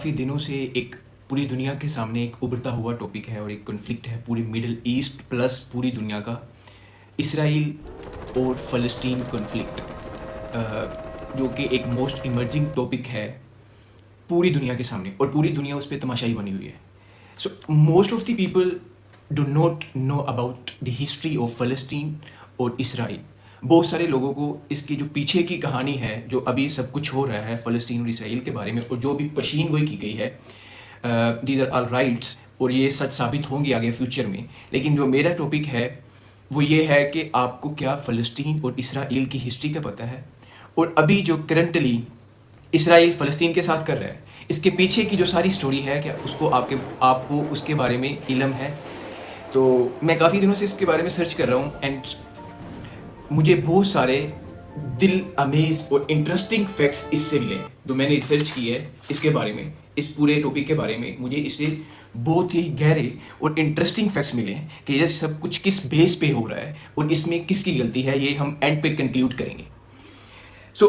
काफ़ी दिनों से एक पूरी दुनिया के सामने एक उभरता हुआ टॉपिक है और एक कॉन्फ्लिक्ट है पूरी मिडल ईस्ट प्लस पूरी दुनिया का, इसराइल और फ़लस्तीन कॉन्फ्लिक्ट, जो कि एक मोस्ट इमर्जिंग टॉपिक है पूरी दुनिया के सामने और पूरी दुनिया उस पर तमाशाई बनी हुई है। So most of the people do not know about the history of फ़लस्तीन और इसराइल। बहुत सारे लोगों को इसकी जो पीछे की कहानी है, जो अभी सब कुछ हो रहा है फ़लस्तीन और इसराइल के बारे में, और जो भी पशीन गोई की गई है, दीज आर ऑल राइट्स, और ये सच साबित होंगे आगे फ्यूचर में। लेकिन जो मेरा टॉपिक है वो ये है कि आपको क्या फ़लस्तीन और इसराइल की हिस्ट्री का पता है, और अभी जो करंटली इसराइल फ़लस्तीन के साथ कर रहा है, इसके पीछे की जो सारी स्टोरी है, क्या उसको आपको उसके बारे में इल्म है। तो मैं काफ़ी दिनों से इसके बारे में सर्च कर रहा हूँ एंड मुझे बहुत सारे दिल अमेज और इंटरेस्टिंग फैक्ट्स इससे मिले जो मैंने रिसर्च की है इसके बारे में। इस पूरे टॉपिक के बारे में मुझे इससे बहुत ही गहरे और इंटरेस्टिंग फैक्ट्स मिले हैं कि ये सब कुछ किस बेस पे हो रहा है और इसमें किसकी गलती है, ये हम एंड पे कंक्लूड करेंगे। So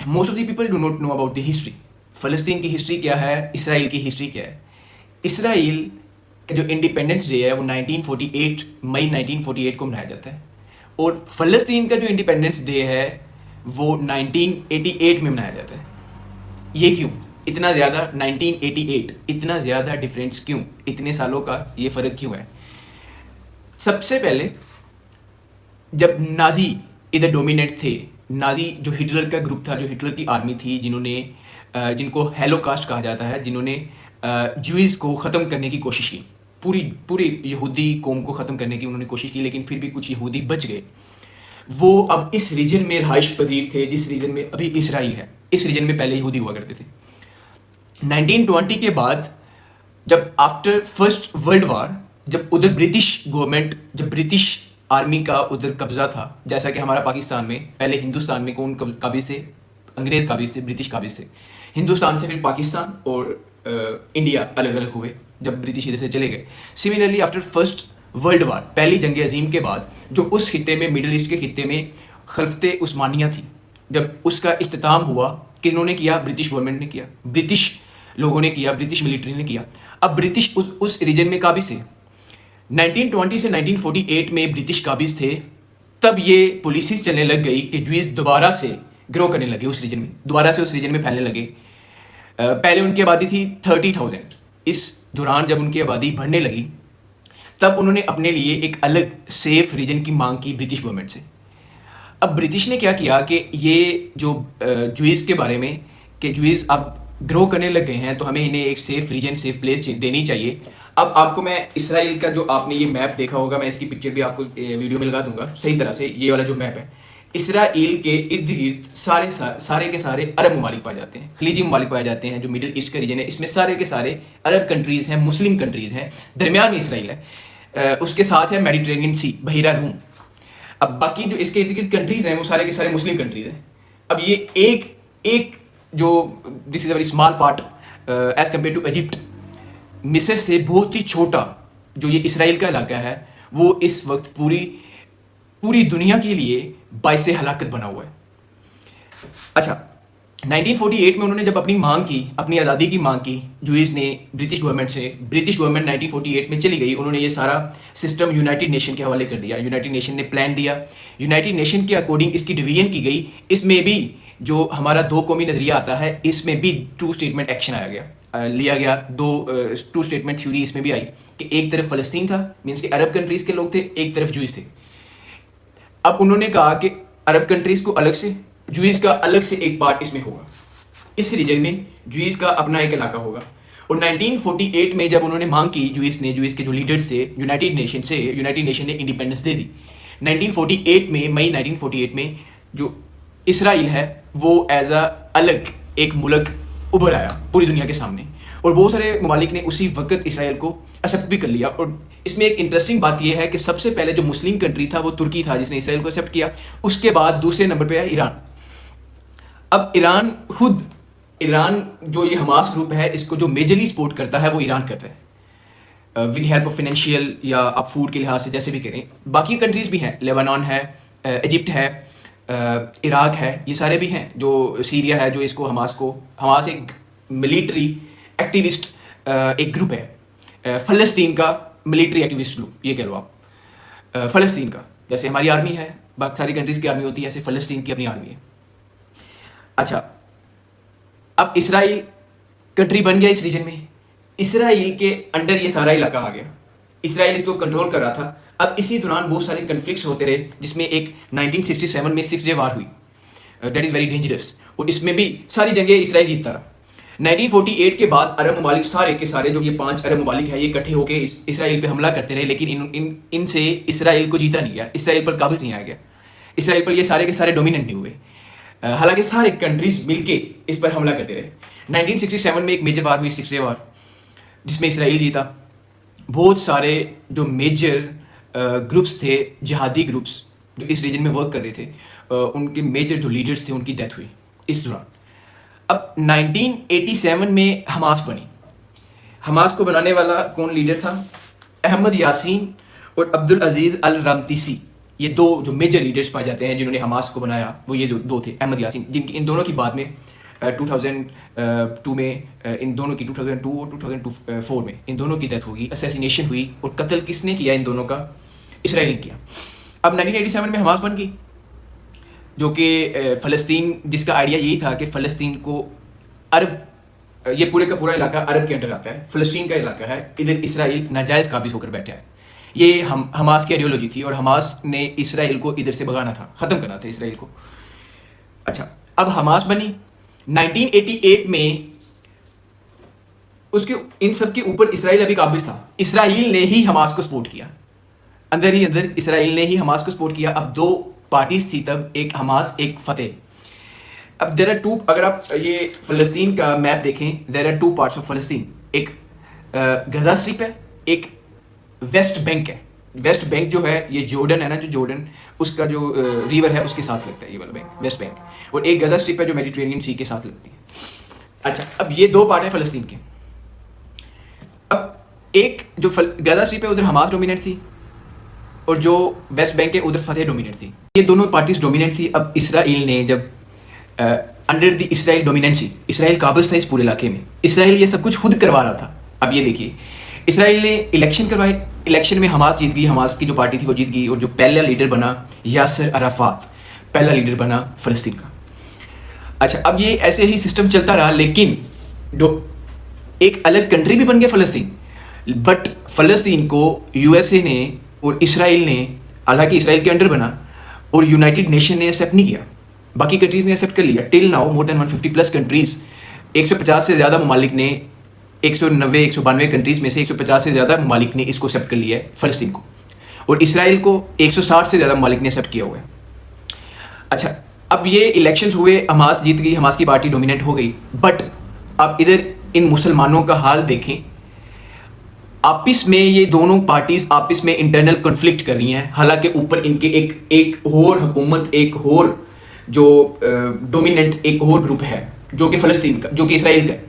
most of the people do not know about the history. फ़लस्तीन की हिस्ट्री क्या है, इसराइल की हिस्ट्री क्या है। इसराइल का जो इंडिपेंडेंस डे है वो 1948 मई 1948 को मनाया जाता है, और फ़लस्तीन का जो इंडिपेंडेंस डे है वो 1988 में मनाया जाता है। ये क्यों इतना ज़्यादा 1988, इतना ज़्यादा डिफरेंस क्यों, इतने सालों का ये फ़र्क क्यों है। सबसे पहले जब नाजी इधर डोमिनेट थे, नाजी जो हिटलर का ग्रुप था, जो हिटलर की आर्मी थी, जिनको हेलोकास्ट कहा जाता है, जिन्होंने ज्यूज़ को ख़त्म करने की कोशिश की, पूरी यहूदी कौम को ख़त्म करने की उन्होंने कोशिश की, लेकिन फिर भी कुछ यहूदी बच गए। वो अब इस रीजन में रहाइश पजीर थे जिस रीजन में अभी इसराइल है। इस रीजन में पहले यहूदी हुआ करते थे। 1920 के बाद, जब आफ्टर फर्स्ट वर्ल्ड वार, जब उधर ब्रिटिश गवर्नमेंट, जब ब्रिटिश आर्मी का उधर कब्जा था, जैसा कि हमारा पाकिस्तान में पहले हिंदुस्तान में कौन काबिज थे, अंग्रेज़ काबिज थे, ब्रिटिश काबिज थे। हिंदुस्तान से फिर पाकिस्तान और इंडिया अलग अलग हुए जब ब्रिटिश इधर से चले गए। Similarly after first world war, पहली जंग अजीम के बाद, जो उस खित्ते में, मिडल ईस्ट के खित्ते में खिलाफत उस्मानिया थी, जब उसका इख्तिताम हुआ, किन्होंने किया, ब्रिटिश गवर्नमेंट ने किया, ब्रिटिश लोगों ने किया, ब्रिटिश मिलिट्री ने किया। अब ब्रिटिश उस रीजन में काबिज थे। 1920 से 1948 में ब्रिटिश काबिज थे। तब ये पॉलिसीज चलने लग गई कि ज्यूज़ दोबारा से ग्रो करने लगे उस रीजन में, दोबारा से उस रीजन में फैलने लगे। पहले उनकी आबादी थी 30,000। इस दौरान जब उनकी आबादी बढ़ने लगी, तब उन्होंने अपने लिए एक अलग सेफ रीजन की मांग की ब्रिटिश गवर्नमेंट से। अब ब्रिटिश ने क्या किया कि ये जो ज्यूज़ के बारे में, कि ज्यूज़ अब ग्रो करने लग गए हैं तो हमें इन्हें एक सेफ रीजन, सेफ प्लेस देनी चाहिए। अब आपको मैं इसराइल का, जो आपने ये मैप देखा होगा, मैं इसकी पिक्चर भी आपको वीडियो में लगा दूंगा सही तरह से। ये वाला जो मैप है, इसराइल के इर्द गिर्द सारे के सारे अरब ममालिक पाए जाते हैं, खलीजी ममालिक पाए जाते हैं। जो मिडिल ईस्ट का रीजन है, इसमें सारे के सारे अरब कंट्रीज़ हैं, मुस्लिम कंट्रीज़ हैं। दरमियान में इसराइल है, उसके साथ है मेडिटेरेनियन सी, बहिरा रूम। अब बाकी जो इसके इर्द गिर्द कंट्रीज़ हैं वो सारे के सारे मुस्लिम कंट्रीज़ हैं। अब ये एक जो this is a very small part as compare to Egypt, मिस्र से बहुत ही छोटा जो ये इसराइल का इलाका है, वो इस वक्त पूरी दुनिया के लिए बाइसे हलाकत बना हुआ है। अच्छा, 1948 में उन्होंने जब अपनी मांग की, अपनी आज़ादी की मांग की ज्यूज़ ने ब्रिटिश गवर्नमेंट से, ब्रिटिश गवर्नमेंट 1948 में चली गई। उन्होंने ये सारा सिस्टम यूनाइटेड नेशन के हवाले कर दिया। यूनाइटेड नेशन ने प्लान दिया, यूनाइटेड नेशन के अकॉर्डिंग इसकी डिवीजन की गई। इसमें भी जो हमारा दो कौमी नज़रिया आता है, इसमें भी टू स्टेटमेंट एक्शन लिया गया। टू स्टेटमेंट थ्योरी इसमें भी आई कि एक तरफ फ़लस्तीन था, मीन्स के अरब कंट्रीज़ के लोग थे, एक तरफ ज्यूज़ थे। अब उन्होंने कहा कि अरब कंट्रीज़ को अलग से, ज्यूज़ का अलग से एक पार्ट इसमें होगा, इस रीजन में ज्यूज़ का अपना एक इलाका होगा। और 1948 में जब उन्होंने मांग की, ज्यूज़ के जो लीडर्स थे, यूनाइटेड नेशन ने इंडिपेंडेंस दे दी। 1948 में, मई 1948 में जो इसराइल है वो एज अ अलग एक मुल्क उभर आया पूरी दुनिया के सामने, और बहुत सारे ममालिक ने उसी वक्त इसराइल को एक्सेप्ट भी कर लिया। और इसमें एक इंटरेस्टिंग बात यह है कि सबसे पहले जो मुस्लिम कंट्री था वो तुर्की था, जिसने इसराइल को एक्सेप्ट किया। उसके बाद दूसरे नंबर पे है ईरान। अब ईरान जो ये हमास ग्रुप है, इसको जो मेजरली सपोर्ट करता है वो ईरान करता है, विद हेल्प ऑफ फाइनेंशियल या आप फूड के लिहाज से जैसे भी करें। बाकी कंट्रीज़ भी हैं, लेबनान है, इजिप्ट है, इराक है, ये सारे भी हैं, जो सीरिया है, जो इसको हमास एक मिलिट्री एक्टिविस्ट एक ग्रुप है फ़लस्तीन का मिलिट्री एक्टिविस्ट ग्रुप, ये कह लो आप, फ़लस्तीन का। जैसे हमारी आर्मी है, बाकी सारी कंट्रीज़ की आर्मी होती है, ऐसे फ़लस्तीन की अपनी आर्मी है। अच्छा, अब इसराइल कंट्री बन गया इस रीजन में, इसराइल के अंडर ये सारा इलाका आ गया, इसराइल इसको कंट्रोल कर रहा था। अब इसी दौरान बहुत सारे कन्फ्लिक्ट्स होते रहे, जिसमें एक 1967 में 6 डे वार हुई, दैट इज़ वेरी डेंजरस, और इसमें भी सारी जगह इसराइल जीतता रहा। 1948 के बाद अरब ममालिक सारे के सारे, जो ये 5 अरब ममालिक है, ये इकट्ठे होकर इसराइल पे हमला करते रहे, लेकिन इनसे इसराइल को जीता नहीं गया, इसराइल पर काबू नहीं आ गया, इसराइल पर ये सारे के सारे डोमिनेंट नहीं हुए। हालांकि सारे कंट्रीज मिलके इस पर हमला करते रहे। 1967 में एक मेजर वार हुई, 6 डे वार, जिसमें इसराइल जीता। बहुत सारे जो मेजर ग्रुप्स थे, जिहादी ग्रुप्स जो इस रीजन में वर्क कर रहे थे, उनके मेजर जो लीडर्स थे, उनकी डेथ हुई इस दौरान। अब 1987 में हमास बनी। हमास को बनाने वाला कौन लीडर था? अहमद यासीन और अब्दुल अजीज़ अल रमतीसी, ये दो जो मेजर लीडर्स पाए जाते हैं जिन्होंने हमास को बनाया, वो ये जो दो थे, अहमद यासीन, जिनकी इन दोनों की बाद में 2002 में इन दोनों की 2002 और 2004 में इन दोनों की डेथ होगी, असैसिनेशन हुई। और कत्ल किसने किया इन दोनों का? इसराइल ने किया। अब 1987 में हमास बन गई, जो कि फ़लस्तीन, जिसका आइडिया यही था कि फ़लस्तीन को अरब, ये पूरे का पूरा इलाका अरब के अंडर आता है, फ़लस्तीन का इलाका है, इधर इसराइल नाजायज़ काबिज होकर बैठा है। ये हमास की आइडियोलॉजी थी, और हमास ने इसराइल को इधर से भगाना था, ख़त्म करना था इसराइल को। अच्छा, अब हमास बनी 1988 में, उसके इन सब के ऊपर इसराइल अभी काबिज था। इसराइल ने ही हमास को सपोर्ट किया, अंदर ही अंदर इसराइल ने ही हमास को सपोर्ट किया। अब दो पार्टीज थी तब, एक हमास एक फतेह। अब देयर आर टू, अगर आप ये फ़लस्तीन का मैप देखें, there are two parts of फ़लस्तीन, एक गजा स्ट्रिप है, एक वेस्ट बैंक है। वेस्ट बैंक जो है, ये जॉर्डन है ना, जो जॉर्डन उसका जो रिवर है उसके साथ लगता है ये वाला बैंक, वेस्ट बैंक। और एक गजा स्ट्रिप है जो मेडिटेरेनियन सी के साथ लगती है। अच्छा, अब ये दो पार्ट है फ़लस्तीन के। अब एक जो गजा स्ट्रिप है उधर हमास डोमिनेट थी, और जो वेस्ट बैंक है उधर फतेह डोमिनेट थी। ये दोनों पार्टीज डोमिनेट थी। अब इसराइल ने जब under the Israel dominancy, Israel काबिज था इस पूरे इलाके में, इसराइल ये सब कुछ खुद करवा रहा था। अब ये देखिए, इसराइल ने इलेक्शन करवाए, इलेक्शन में हमास जीत गई, हमास की जो पार्टी थी वो जीत गई, और जो पहला लीडर बना यासर अराफात, पहला लीडर बना फ़लस्तीन का। अच्छा, अब ये ऐसे ही सिस्टम चलता रहा, लेकिन एक अलग कंट्री भी बन गया फ़लस्तीन, बट फ़लस्तीन को यूएसए ने और इसराइल ने, हालांकि इसराइल के अंडर बना, और यूनाइटेड नेशन ने एक्सेप्ट नहीं किया, बाकी कंट्रीज़ ने एक्सेप्ट कर लिया। Till now more than 150 plus countries, 150 से ज़्यादा ममालिक ने, 192 कंट्रीज़ में से 150 से ज़्यादा ममालिक ने इसको एक्सेप्ट कर लिया है फ़लस्तीन को, और इसराइल को 160 से ज़्यादा ममालिक ने एक्सेप्ट किया हुआ है। अच्छा, अब ये इलेक्शंस हुए, हमास जीत गई, हमास की पार्टी डोमिनेट हो गई, बट अब इधर इन मुसलमानों का हाल देखें, आपस में ये दोनों पार्टीज आपस में इंटरनल कॉन्फ्लिक्ट कर रही हैं। हालांकि ऊपर इनके एक और हुकूमत, एक और जो डोमिनेंट एक और ग्रुप है जो कि फ़लस्तीन का, जो कि इसराइल का है,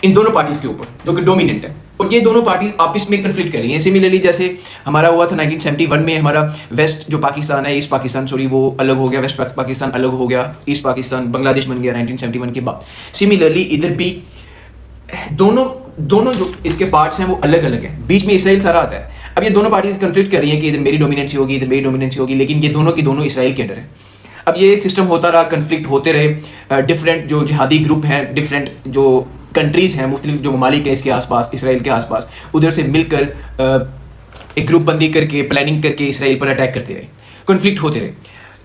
इन दोनों पार्टीज के ऊपर जो कि डोमिनेंट है, और ये दोनों पार्टीज आपस में कन्फ्लिक्ट कर रही हैं। सिमिलरली जैसे हमारा हुआ था 1971 में, हमारा वेस्ट जो पाकिस्तान है, ईस्ट पाकिस्तान सॉरी, वो अलग हो गया, वेस्ट पाकिस्तान अलग हो गया, ईस्ट पाकिस्तान बांग्लादेश बन गया 1971 के बाद। सिमिलरली इधर भी दोनों जो इसके पार्ट्स हैं वो अलग अलग हैं, बीच में इसराइल सारा आता है। अब ये दोनों पार्टीज कन्फ्लिक्ट कर रही हैं कि इधर मेरी डोमिनेंसी होगी, इधर मेरी डोमिनेंसी होगी, लेकिन ये दोनों की दोनों इसराइल के अंडर है। अब ये सिस्टम होता रहा, कन्फ्लिक्ट होते रहे, डिफरेंट जो जिहादी ग्रुप हैं, डिफरेंट जो कंट्रीज़ हैं, मुख्तलिफ जो ममालिक हैं इसके आसपास, इसराइल के आसपास, उधर से मिलकर एक ग्रुप बंदी करके, प्लानिंग करके इसराइल पर अटैक करते रहे, कन्फ्लिक्ट होते रहे।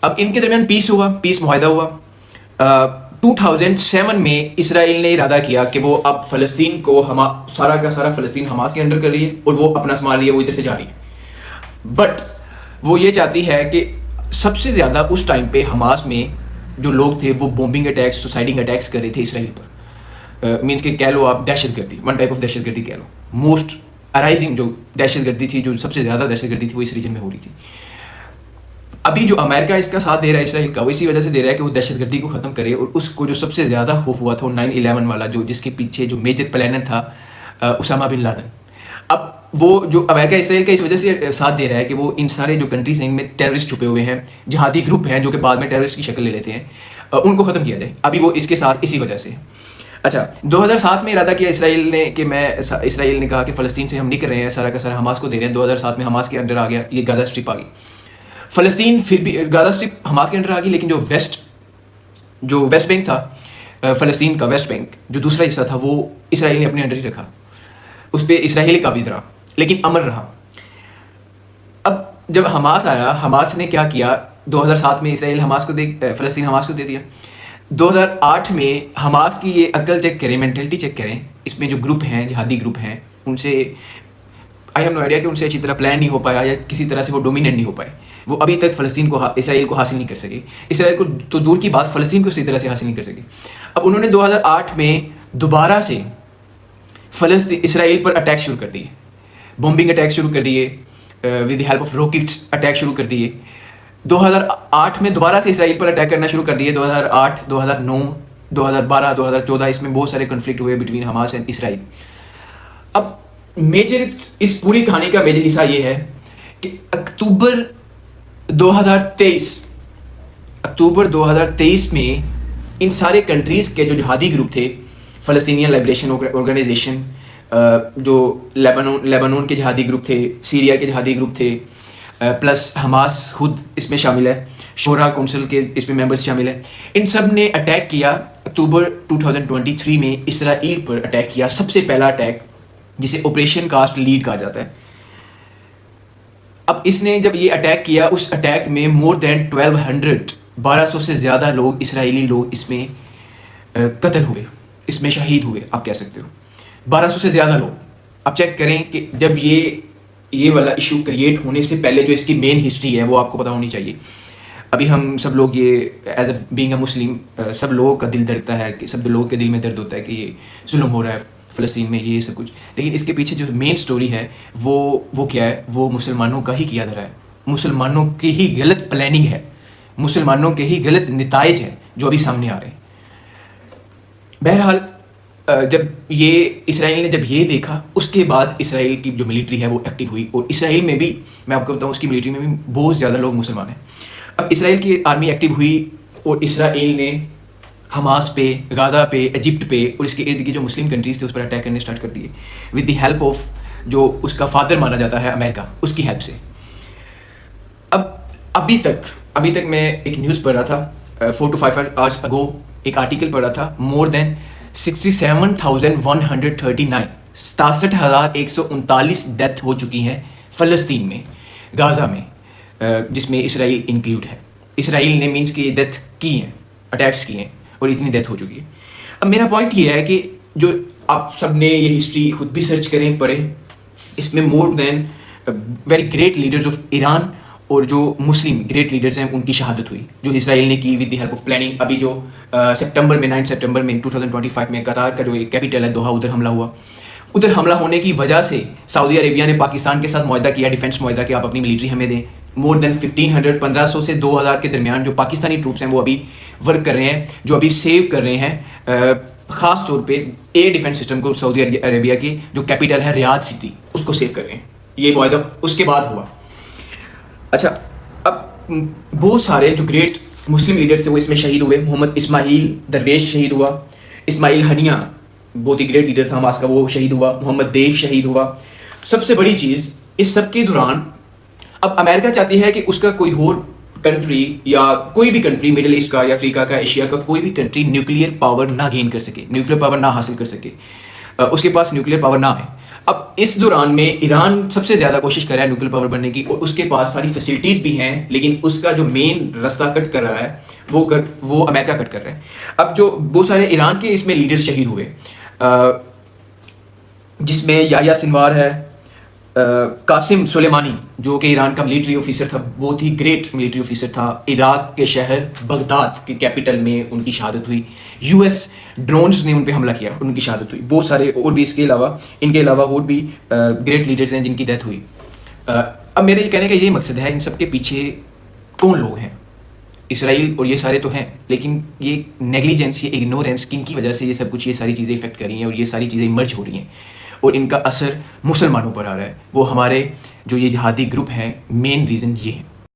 अब इनके दरमियान पीस हुआ, पीस मुआहदा हुआ। 2007 में इसराइल ने इरादा किया कि वो अब फ़लस्तीन को सारा का सारा फ़लस्तीन हमास के अंडर कर रही है, और वो अपना संभाल रही है, वो इधर से जा रही है। बट वो ये चाहती है कि सबसे ज़्यादा उस टाइम पे हमास में जो लोग थे वो बॉम्बिंग अटैक्स, सुसाइडिंग अटैक्स कर रहे थे इसराइल पर। मीन्स के कह लो आप दहशतगर्दी, वन टाइप ऑफ दहशतगर्दी कह लो, मोस्ट अराइजिंग जो दहशतगर्दी थी, जो सबसे ज़्यादा दहशतगर्दी थी, वो इस रीजन में हो रही थी। अभी जो अमेरिका इसका साथ दे रहा है इसराइल का, वो इसी वजह से दे रहा है कि वो दहशतगर्दी को ख़त्म करे, और उसको जो सबसे ज़्यादा खौफ हुआ था 9/11 वाला, जो जिसके पीछे जो मेजर प्लानर था उसामा बिन लादेन। अब वो जो अमेरिका इसराइल का इस वजह से साथ दे रहा है कि वो इन सारे जो कंट्रीज हैं इनमें टेररिस्ट छुपे हुए हैं, जिहादी ग्रुप हैं जो कि बाद में टेररिस्ट की शक्ल ले लेते हैं, उनको ख़त्म किया जाए। अभी वो इसके साथ इसी वजह से। अच्छा, 2007 में इरादा किया इसराइल ने कि इसराइल ने कहा कि फ़लस्तीन से हम नहीं कर रहे हैं, सारा का सारा हमास को दे रहे हैं। 2007 में हमास के अंडर आ गया, ये गाज़ा स्ट्रिप आ गई। फ़लस्तीन फिर भी गाज़ा स्ट्रिप हमास के अंडर आ गई, लेकिन जो वेस्ट बैंक था, फ़लस्तीन का वेस्ट बैंक जो दूसरा हिस्सा था, वो इसराइल ने अपने अंडर ही रखा। उस पर इसराइली काबिज़ रहा, लेकिन अमर रहा। अब जब हमास आया, हमास ने क्या किया, 2007 में इसराइल हमास को फ़लस्तीन हमास को दे दिया। 2008 में हमास की ये अक्ल चेक करें, मेंटलिटी चेक करें, इसमें जो ग्रुप हैं, जिहादी ग्रुप हैं, उनसे आई हैव नो आइडिया कि उनसे अच्छी तरह प्लान नहीं हो पाया या किसी तरह से वो डोमिनेट नहीं हो पाए। वो अभी तक फ़लस्तीन को इसराइल को हासिल नहीं कर सके। इसराइल को तो दूर की बात, फ़लस्तीन को इसी तरह से हासिल नहीं कर सके। अब उन्होंने 2008 में दोबारा से इसराइल पर अटैक शुरू कर दिए, बॉम्बिंग अटैक शुरू कर दिए, with the help of rockets attack शुरू कर दिए। 2008 में दोबारा से इसराइल पर अटैक करना शुरू कर दिए। 2008, 2009, 2012, 2014 इसमें बहुत सारे कन्फ्लिक्ट हुए बिटवीन हमास एंड इसराइल। अब मेजर इस पूरी कहानी का मेजर हिस्सा ये है कि अक्टूबर 2023 में इन सारे कंट्रीज़ के जो जिहादी ग्रुप थे, फ़लस्तीनियन लिबरेशन ऑर्गेनाइजेशन, जो लेबनान के जिहादी ग्रुप थे, सीरिया के जिहादी ग्रुप थे, प्लस हमास खुद इसमें शामिल है, शोरा काउंसिल के इसमें मेंबर्स शामिल हैं, इन सब ने अटैक किया। अक्टूबर 2023 में इसराइल पर अटैक किया, सबसे पहला अटैक, जिसे ऑपरेशन कास्ट लीड कहा जाता है। अब इसने जब ये अटैक किया, उस अटैक में मोर देन 1200 से ज़्यादा लोग, इसराइली लोग इसमें कत्ल हुए, इसमें शहीद हुए, आप कह सकते हो 1200 से ज़्यादा लोग। अब चेक करें कि जब ये वाला इशू क्रिएट होने से पहले जो इसकी मेन हिस्ट्री है वो आपको पता होनी चाहिए। अभी हम सब लोग ये एज अ बीइंग अ मुस्लिम, सब लोगों का दिल धड़कता है, कि सब लोगों के दिल में दर्द होता है कि ये जुल्म हो रहा है फ़लस्तीन में, ये सब कुछ। लेकिन इसके पीछे जो मेन स्टोरी है वो क्या है, वो मुसलमानों का ही किया जा रहा है, मुसलमानों की ही गलत प्लानिंग है, मुसलमानों के ही गलत नताइज हैं जो अभी सामने आ रहे हैं। बहरहाल जब इसराइल ने जब ये देखा, उसके बाद इसराइल की जो मिलिट्री है वो एक्टिव हुई, और इसराइल में भी, मैं आपको बताऊँ, उसकी मिलिट्री में भी बहुत ज़्यादा लोग मुसलमान हैं। अब इसराइल की आर्मी एक्टिव हुई और इसराइल ने हमास पे, गाज़ा पे, इजिप्ट पे और इसके इर्द गिर्द जो मुस्लिम कंट्रीज़ थे उस पर अटैक करने स्टार्ट कर दिए, विद द हेल्प ऑफ जो उसका फादर माना जाता है अमेरिका, उसकी हेल्प से। अब अभी तक मैं एक न्यूज़ पढ़ रहा था, 4 to 5 आवर्स अगो एक आर्टिकल पढ़ रहा था, मोर देन 67,139 67,139 डेथ हो चुकी हैं फ़लस्तीन में, गाज़ा में, जिसमें इसराइल इंक्लूड है। इसराइल ने मीन्स कि डेथ की हैं, अटैक्स किए हैं, और इतनी डेथ हो चुकी है। अब मेरा पॉइंट ये है कि जो आप सब ने ये हिस्ट्री खुद भी सर्च करें, पढ़ें, इसमें more than very great leaders of Iran और जो मुस्लिम ग्रेट लीडर्स हैं उनकी शहादत हुई, जो इसराइल ने की with the help of planning. अभी जो 9 सितंबर में 2025 में कतार का जो एक कैपिटल है दोहा, उधर हमला हुआ। उधर हमला होने की वजह से सऊदी अरेबिया ने पाकिस्तान के साथ मुआहदा किया, डिफेंस मुआहदा, कि आप अपनी मिलिट्री हमें दें। मोर देन 1500 से 2000 के दरमियान जो पाकिस्तानी ट्रूप्स हैं वो अभी वर्क कर रहे हैं, जो अभी सेव कर रहे हैं, ख़ास तौर पे एयर डिफेंस सिस्टम को, सऊदी अरेबिया की जो कैपिटल है रियाद सिटी, उसको सेव कर रहे हैं। ये मुआहदा उसके बाद हुआ। अच्छा, अब बहुत सारे जो ग्रेट मुस्लिम लीडर्स थे वो इसमें शहीद हुए। मोहम्मद इस्माइल दरवेश शहीद हुआ, इस्माइल हनिया बहुत ही ग्रेट लीडर था हमास का, वो शहीद हुआ, मोहम्मद देव शहीद हुआ। सबसे बड़ी चीज़ इस सब के दौरान, अब अमेरिका चाहती है कि उसका कोई और कंट्री या कोई भी कंट्री, मिडिल ईस्ट का या अफ्रीका का, एशिया का कोई भी कंट्री न्यूक्लियर पावर ना गेन कर सके, न्यूक्लियर पावर ना हासिल कर सके, उसके पास न्यूक्लियर पावर ना आए। अब इस दौरान में ईरान सबसे ज़्यादा कोशिश कर रहा है न्यूक्लियर पावर बनने की, और उसके पास सारी फैसिलिटीज़ भी हैं, लेकिन उसका जो मेन रास्ता कट कर रहा है वो अमेरिका कट कर रहा है। अब जो बहुत सारे ईरान के इसमें लीडर्स शहीद हुए, जिसमें याह्या सिनवार है, कासिम सुलेमानी जो कि ईरान का मिलिट्री ऑफिसर था, बहुत ही ग्रेट मिलिट्री ऑफिसर था, इराक के शहर बगदाद के कैपिटल में उनकी शहादत हुई। यूएस ड्रोन्स ने उन पर हमला किया, उनकी शहादत हुई। बहुत सारे और भी इनके अलावा और भी ग्रेट लीडर्स हैं जिनकी डेथ हुई। अब मेरे ये कहने का ये मकसद है, इन सब के पीछे कौन लोग हैं? इसराइल और ये सारे तो हैं, लेकिन ये नेग्लिजेंस, ये इग्नोरेंस, किन की वजह से ये सब कुछ, ये सारी चीज़ें इफेक्ट कर रही हैं और ये सारी चीज़ें इमर्ज हो रही हैं, और इनका असर मुसलमानों पर आ रहा है। वो हमारे जो ये जिहादी ग्रुप हैं, मेन रीज़न ये है।